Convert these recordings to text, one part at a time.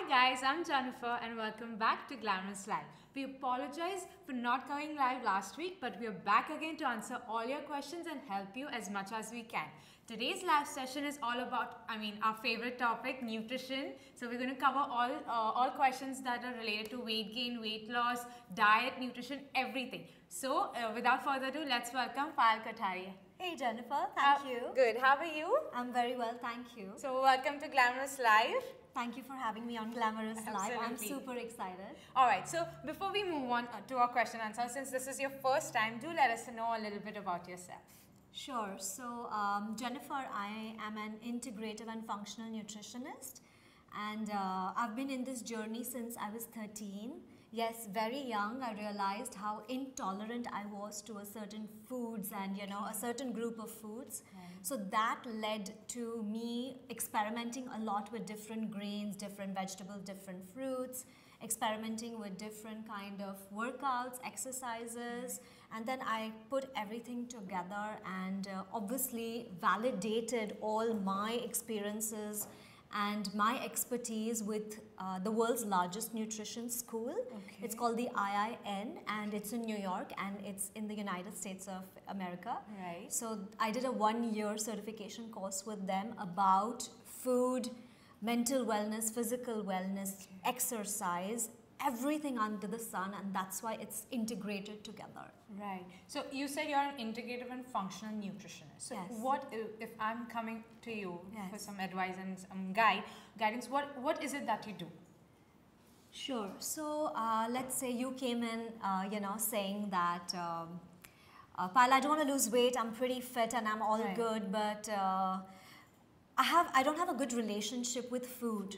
guys, I'm Jennifer and welcome back to Glamorous Live. We apologize for not going live last week, but we're back again to answer all your questions and help you as much as we can. Today's live session is all about, our favorite topic, nutrition. So we're going to cover all questions that are related to weight gain, weight loss, diet, nutrition, everything. So without further ado, let's welcome Payal Kothari. Hey Jennifer, thank you. Good, how are you? I'm very well, thank you. So welcome to Glamorous Live. Thank you for having me on Glamorous Live. I'm super excited. Alright, so before we move on to our question and answer, since this is your first time, do let us know a little bit about yourself. Sure. So Jennifer, I am an integrative and functional nutritionist, and I've been in this journey since I was 13. Yes, very young, I realized how intolerant I was to a certain foods and a certain group of foods. So that led to me experimenting a lot with different grains, different vegetables, different fruits, experimenting with different kind of workouts, exercises, and then I put everything together and obviously validated all my experiences and my expertise with the world's largest nutrition school. Okay. It's called the IIN and it's in New York and it's in the United States of America. Right. So I did a 1-year certification course with them about food, mental wellness, physical wellness, exercise, everything under the sun, and that's why it's integrated together. Right. So you said you're an integrative and functional nutritionist. So yes. what if I'm coming to you yes. for some advice and some guidance, what is it that you do? Sure. So let's say you came in, saying that, Payal, I don't want to lose weight, I'm pretty fit and I'm all right. good, but I don't have a good relationship with food.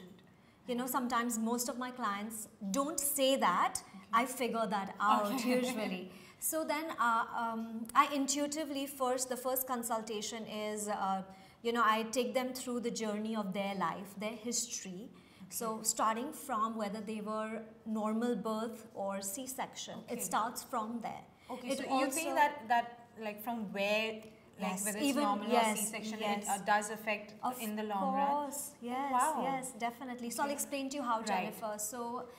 Sometimes most of my clients don't say that. Okay. I figure that out usually. So then I intuitively the first consultation is, I take them through the journey of their life, their history. Okay. So starting from whether they were normal birth or C-section, it starts from there. Okay, so you think that like from where, yes, whether it's normal or C-section, it does affect in the long run? Of course, yes, wow. yes, definitely. So I'll explain to you how, Jennifer. So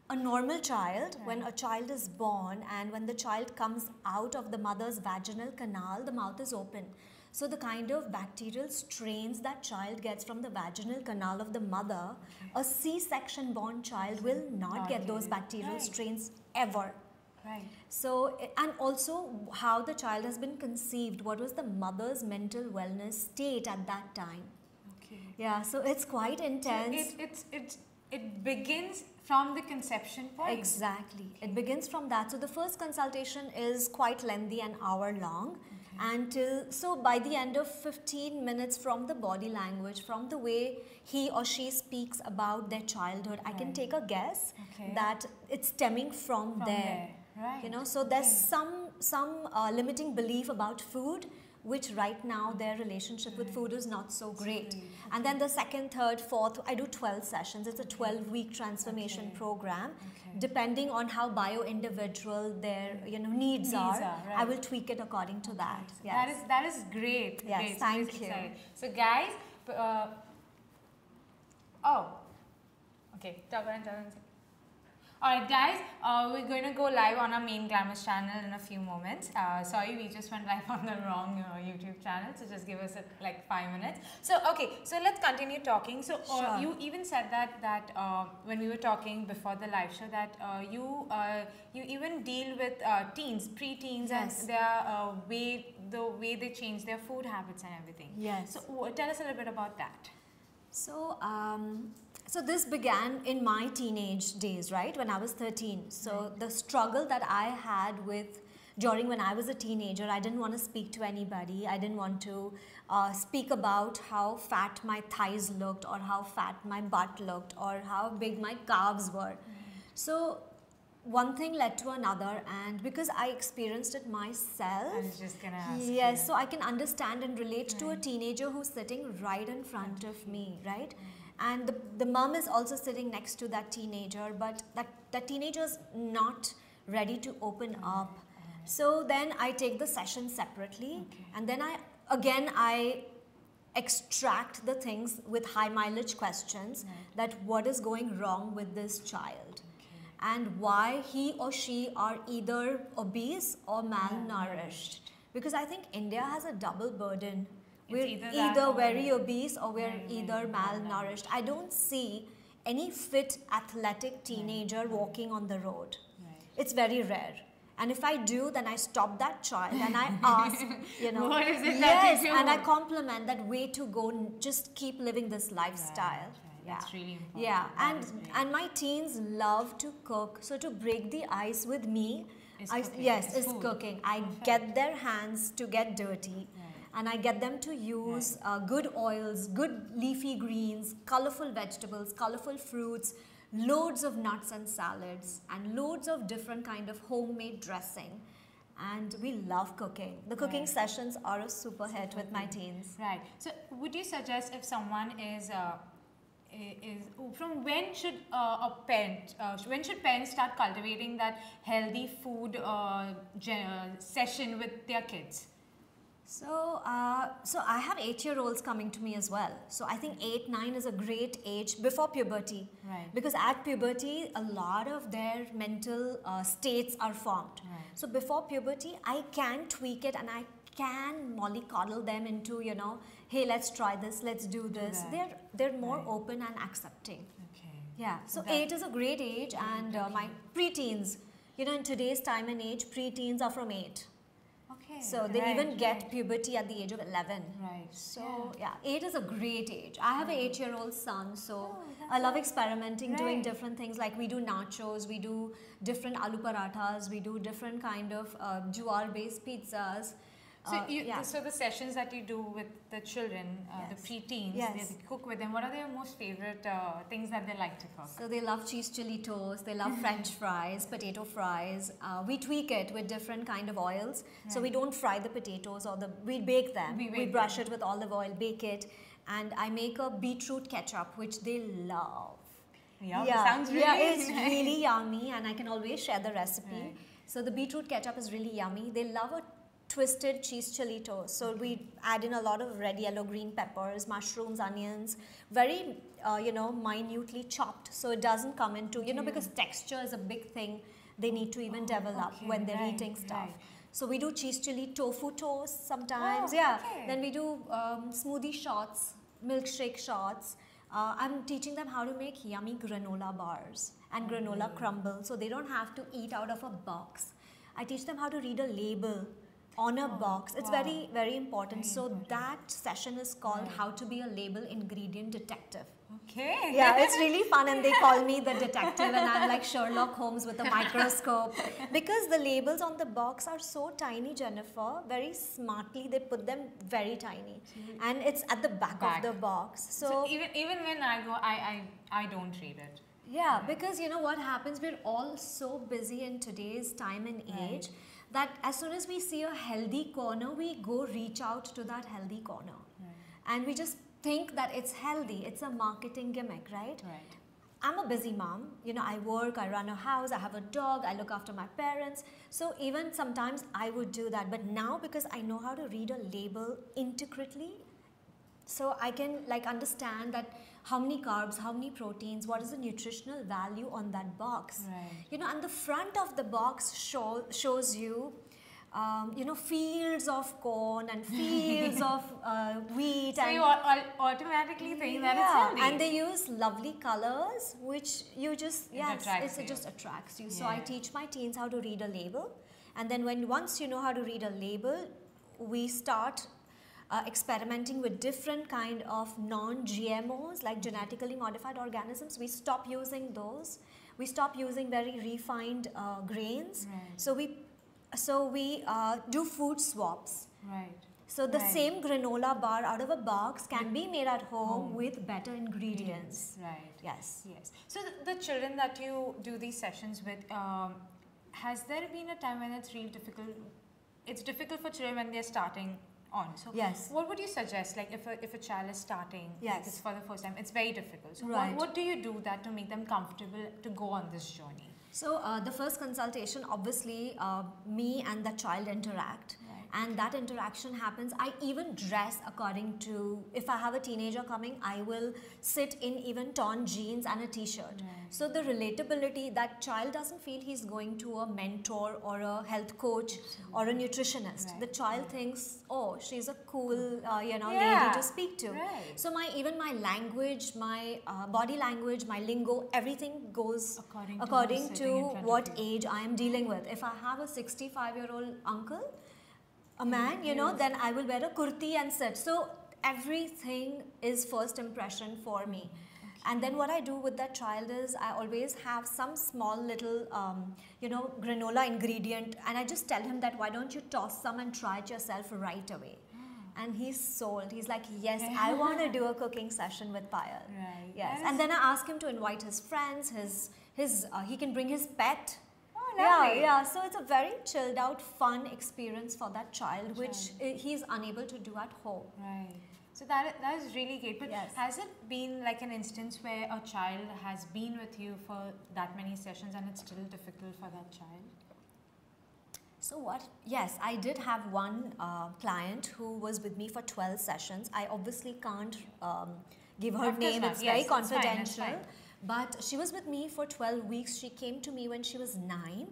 a normal child, when a child is born and when the child comes out of the mother's vaginal canal, the mouth is open. So the kind of bacterial strains that child gets from the vaginal canal of the mother, a C-section born child will not get those bacterial strains ever. Right. So, and also how the child has been conceived, what was the mother's mental wellness state at that time. Okay. Yeah, so it's quite intense. So it begins from the conception point. Exactly. Okay. It begins from that. So the first consultation is quite lengthy, an hour long. Okay. So by the end of 15 minutes from the body language, from the way he or she speaks about their childhood, I can take a guess that it's stemming from there. Right. So there's some limiting belief about food, which right now their relationship with food is not so great. Okay. And then the second, third, fourth, I do 12 sessions. It's a 12-week transformation program. Okay. Depending on how bio-individual their needs are, right. I will tweak it according to that. Yes. That is great. Yes, great. thank you. So guys, okay, Alright guys, we're going to go live on our main Glamorous channel in a few moments. Sorry, we just went live on the wrong YouTube channel, so just give us like 5 minutes. So so let's continue talking. So you even said that when we were talking before the live show that you even deal with teens, pre-teens, yes. and their the way they change their food habits and everything. Yes. So tell us a little bit about that. So so this began in my teenage days, right, when I was 13. So the struggle that I had during when I was a teenager, I didn't want to speak to anybody. I didn't want to speak about how fat my thighs looked or how fat my butt looked or how big my calves were. So one thing led to another, and because I experienced it myself, I was just gonna ask yes, you. so I can understand and relate to a teenager who's sitting right in front of me, right? And the mom is also sitting next to that teenager, but that teenager is not ready to open up. So then I take the session separately, and then I extract the things with high mileage questions, that what is going wrong with this child and why he or she are either obese or malnourished. Because I think India has a double burden. We're either very obese or we're either malnourished. I don't see any fit athletic teenager walking on the road. It's very rare. And if I do, then I stop that child and I ask, you know, what is it that you do? and I compliment that way to go and just keep living this lifestyle. That's really important. Yeah, and my teens love to cook. So to break the ice with me, is cooking. I get their hands to get dirty. And I get them to use good oils, good leafy greens, colorful vegetables, colorful fruits, loads of nuts and salads, and loads of different kind of homemade dressing. And we love cooking. The cooking sessions are a super hit with my teens. Right. So would you suggest if someone is from when should parents start cultivating that healthy food session with their kids? So I have 8-year-olds coming to me as well. So I think 8, 9 is a great age before puberty. Because at puberty, a lot of their mental states are formed. So before puberty, I can tweak it and I can mollycoddle them into, you know, hey, let's try this, let's do this. They're more open and accepting. Yeah. So 8 is a great age, and my preteens, you know, in today's time and age, preteens are from 8. So they even get puberty at the age of 11. So yeah, 8 is a great age. I have an 8-year-old son, so I love experimenting, doing different things. Like we do nachos, we do different aloo parathas, we do different kind of jowar-based pizzas. So the sessions that you do with the children, the preteens, they cook with them. What are their most favorite things that they like to cook? So they love cheese chili toast, they love French fries, potato fries. We tweak it with different kind of oils. So we don't fry the potatoes we bake them. We brush it with olive oil, bake it. And I make a beetroot ketchup, which they love. Sounds really it's really yummy, and I can always share the recipe. So the beetroot ketchup is really yummy. They love a twisted cheese chili toast. So we add in a lot of red, yellow, green peppers, mushrooms, onions, very minutely chopped, so it doesn't come into, because texture is a big thing they need to even develop when they're eating stuff. So we do cheese chili tofu toast sometimes. Then we do smoothie shots, milkshake shots. I'm teaching them how to make yummy granola bars and granola crumble, so they don't have to eat out of a box. I teach them how to read a label on a box. It's very, very important. That session is called How to Be a Label Ingredient Detective. Yeah, it's really fun, and they call me the detective, and I'm like Sherlock Holmes with a microscope, because the labels on the box are so tiny, Jennifer. Very smartly they put them very tiny, and it's at the back of the box. So even when I go, I don't read it. Yeah, because you know what happens, we're all so busy in today's time and age that as soon as we see a healthy corner, we go reach out to that healthy corner. And we just think that it's healthy. It's a marketing gimmick, right? I'm a busy mom. I work, I run a house, I have a dog, I look after my parents. So even sometimes I would do that. But now, because I know how to read a label intricately, so I can understand that how many carbs, how many proteins, what is the nutritional value on that box. And the front of the box shows you, fields of corn and fields of wheat. So you automatically think that it's healthy. And they use lovely colors, which you just, it just attracts you. So I teach my teens how to read a label. And then once you know how to read a label, we start experimenting with different kind of non-GMOs, like genetically modified organisms. We stop using those. We stop using very refined grains. So we do food swaps. So the same granola bar out of a box can be made at home with better ingredients. Yes. So the children that you do these sessions with, has there been a time when it's really difficult? It's difficult for children when they're starting on. So what would you suggest, like if a child is starting like this for the first time, it's very difficult. So what do you do to make them comfortable to go on this journey? So the first consultation, obviously me and the child interact, and that interaction happens. I even dress according to, if I have a teenager coming, I will sit in even torn jeans and a t-shirt. Right. So the relatability, that child doesn't feel he's going to a mentor or a health coach or a nutritionist. Right. The child thinks, oh, she's a cool, Yeah. lady to speak to. Right. So even my language, my body language, my lingo, everything goes According according to to who's sitting in front what of you. age I am dealing with. If I have a 65-year-old uncle, a man, Yes. then I will wear a kurti and sit. So everything is first impression for me. And then what I do with that child is I always have some small little, granola ingredient, and I just tell him that why don't you toss some and try it yourself right away. And he's sold. He's like, yes, I want to do a cooking session with Payal. Right. Yes. That And is- then I ask him to invite his friends, he can bring his pet. Oh, Yeah, lovely. yeah. So it's a very chilled out, fun experience for that child, which he's unable to do at home. Right. So that is really great. But Yes. has it been like an instance where a child has been with you for that many sessions and it's still difficult for that child? So what? Yes, I did have one client who was with me for 12 sessions. I obviously can't give her Of course name. not. It's Yes, very it's fine, confidential. it's fine. But she was with me for 12 weeks. She came to me when she was 9.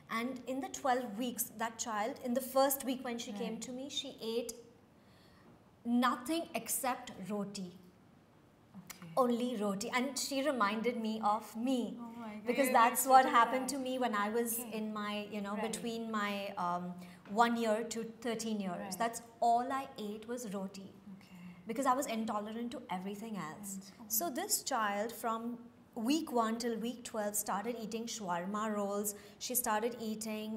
And in the 12 weeks, that child, in the first week when she came Right. to me, she ate nothing except roti. Okay. Only roti. And she reminded me of me. Oh my God, Because you're that's so what good. happened to me when I was Okay. in my, Right. between my 1 year to 13 years. Right. That's all I ate was roti. Okay. Because I was intolerant to everything else. So this child from week 1 till week 12 started eating shawarma rolls. She started eating,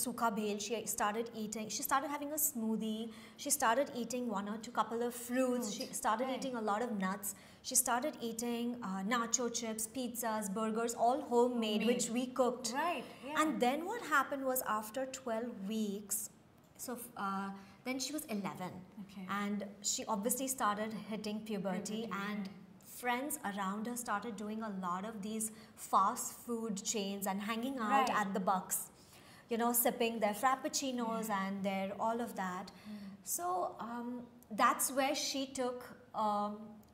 sukha bhel. She started having a smoothie. She started eating one or two couple of fruits. She started Right. eating a lot of nuts. She started eating nacho chips, pizzas, burgers, all homemade, which we cooked. Right. Yeah. And then what happened was after 12 weeks, so then she was 11. Okay. And she obviously started hitting puberty, and friends around her started doing a lot of these fast food chains and hanging out Right. at the Bucks, sipping their frappuccinos and their all of that. So that's where she took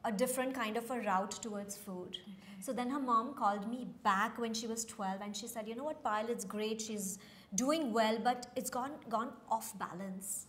a different kind of a route towards food. So then her mom called me back when she was 12 and she said, you know what, Payal, it's great, she's doing well, but it's gone off balance.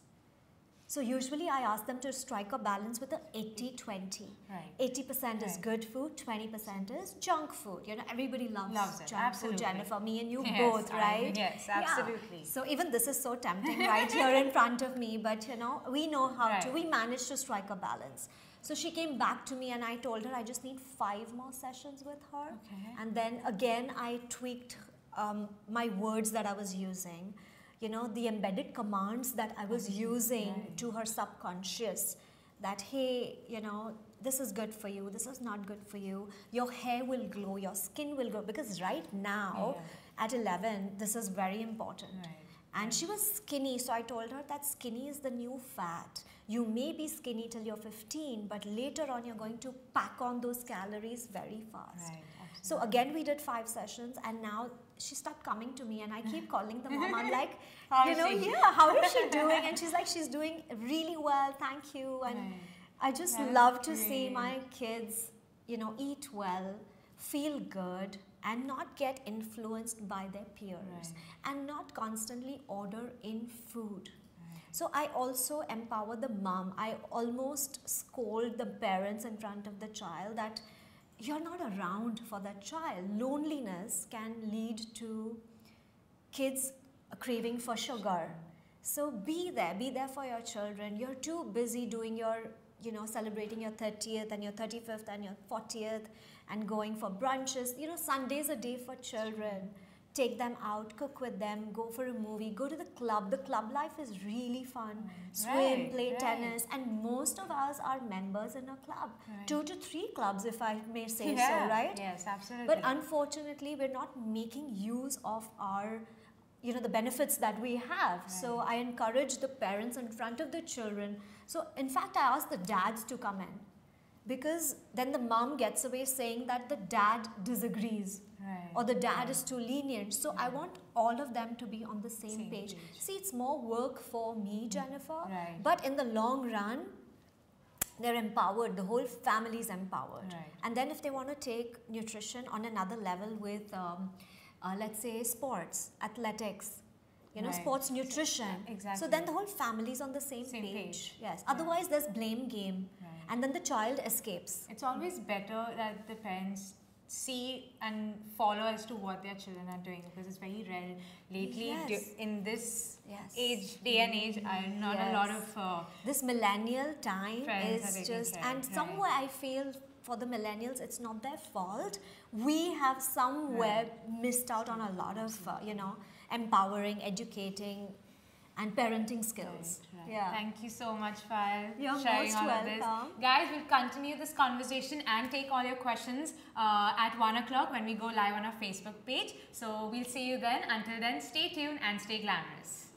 So usually I ask them to strike a balance with a 80-20. Right. 80% is Right. good food, 20% is junk food. Everybody loves Loves it, junk absolutely. food, Jennifer, me and you Yes, both, I- right? yes, Yeah. absolutely. So even this is so tempting right here in front of me, but we know how to, Right. we managed to strike a balance. So she came back to me and I told her I just need 5 more sessions with her. Okay. And then again I tweaked my words that I was using, the embedded commands that I was using Right. to her subconscious, that hey, this is good for you, this is not good for you, your hair will glow, your skin will glow, because right now at 11 this is very important. Right. And she was skinny, so I told her that skinny is the new fat. You may be skinny till you're 15, but later on you're going to pack on those calories very fast. Right. So again we did 5 sessions, and now she stopped coming to me and I keep calling the mom. I'm like, How is she? how is she doing? And she's like, she's doing really well, thank you. And Right. I just That's love to see great. my kids, eat well, feel good, and not get influenced by their peers, and not constantly order in food. So I also empower the mom. I almost scold the parents in front of the child that you're not around for that child. Loneliness can lead to kids craving for sugar. So be there for your children. You're too busy doing your, celebrating your 30th and your 35th and your 40th and going for brunches. Sunday's a day for children. Take them out, cook with them, go for a movie, go to the club. The club life is really fun. Swim, Right, play right. tennis, and most of us are members in a club. Right. 2 to 3 clubs, if I may say Yeah. so, right? Yes, absolutely. But unfortunately, we're not making use of our, the benefits that we have. So I encourage the parents in front of the children. So in fact, I ask the dads to come in, because then the mom gets away saying that the dad disagrees. Right. Or the dad is too lenient. So I want all of them to be on the same page. See, it's more work for me, Jennifer. Right. But in the long run, they're empowered. The whole family is empowered. Right. And then if they want to take nutrition on another level with, let's say, sports, athletics, you know, Right. sports nutrition. Exactly. So then the whole family is on the same page. Yes. Yeah. Otherwise, there's blame game. Right. And then the child escapes. It's always better that the parents see and follow as to what their children are doing, because it's very rare lately Yes. in this Yes. day and age. Not a lot of This millennial time trends are is taking just, care, and right. somewhere I feel for the millennials, it's not their fault. We have somewhere missed out on a lot of, you know, empowering, educating, and parenting skills. Right. Yeah. Thank you so much for You're sharing most all of this. welcome. Guys, we'll continue this conversation and take all your questions at 1 o'clock when we go live on our Facebook page. So we'll see you then. Until then, stay tuned and stay glamorous.